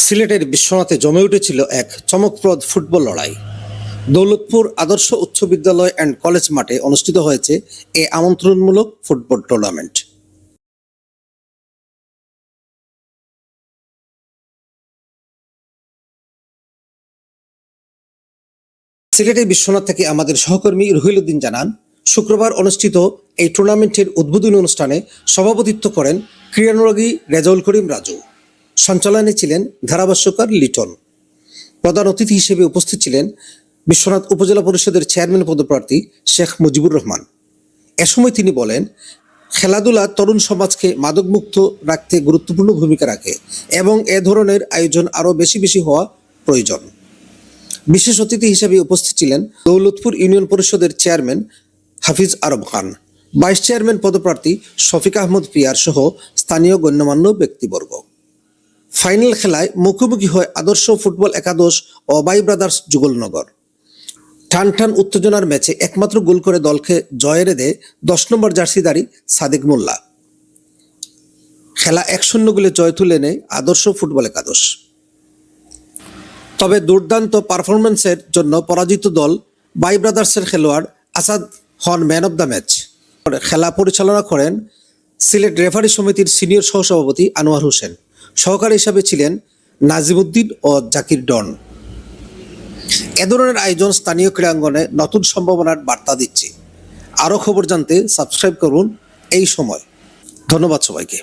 সিলেটের বিশ্বনাথে জমে উঠেছিল এক চমকপ্রদ ফুটবল লড়াই। দৌলতপুর আদর্শ উচ্চ বিদ্যালয় অ্যান্ড কলেজ মাঠে অনুষ্ঠিত হয়েছে এ আমন্ত্রণমূলক ফুটবল টুর্নামেন্ট। সিলেটের বিশ্বনাথ থেকে আমাদের সহকর্মী রুহুল উদ্দিন জানান, শুক্রবার অনুষ্ঠিত এই টুর্নামেন্টের উদ্বোধনী অনুষ্ঠানে সভাপতিত্ব করেন ক্রীড়ানুরাগী রেজাউল করিম রাজু। সঞ্চালনে ছিলেন ধারাভাষ্যকার লিটন। প্রধান অতিথি হিসেবে উপস্থিত ছিলেন বিশ্বনাথ উপজেলা পরিষদের চেয়ারম্যান পদপ্রার্থী শেখ মুজিবুর রহমান। এ সময় তিনি বলেন, খেলাধুলা তরুণ সমাজকে মাদকমুক্ত রাখতে গুরুত্বপূর্ণ ভূমিকা রাখে এবং এ ধরনের আয়োজন আরও বেশি হওয়া প্রয়োজন। বিশেষ অতিথি হিসেবে উপস্থিত ছিলেন দৌলতপুর ইউনিয়ন পরিষদের চেয়ারম্যান হাফিজ আরব খান, ভাইস চেয়ারম্যান পদপ্রার্থী শফিক আহমদ পিয়ার সহ স্থানীয় গণ্যমান্য ব্যক্তিবর্গ। ফাইনাল খেলায় মুখোমুখি হয় আদর্শ ফুটবল একাদশ ও বাই ব্রাদার্স যুগলনগর। টান উত্তেজনার ম্যাচে একমাত্র গোল করে দলকে জয়ের দেয় 10 নম্বর জার্সিধারী সাদেক মোল্লা। খেলা 1-0 গোলে জয় তুলে নেয় আদর্শ ফুটবল একাদশ। তবে দুর্দান্ত পারফরমেন্সের জন্য পরাজিত দল বাই ব্রাদার্সের খেলোয়াড় আসাদ হন ম্যান অব দ্য ম্যাচ। খেলা পরিচালনা করেন সিলেট রেফারি সমিতির সিনিয়র সহসভাপতি আনোয়ার হোসেন। সহকারী হিসাবে ছিলেন নাজিমুদ্দিন ও জাকির ডন। এ ধরনের আয়োজন স্থানীয় ক্রীড়াঙ্গনে নতুন সম্ভাবনার বার্তা দিচ্ছে। আরও খবর জানতে সাবস্ক্রাইব করুন এই সময়। ধন্যবাদ সবাইকে।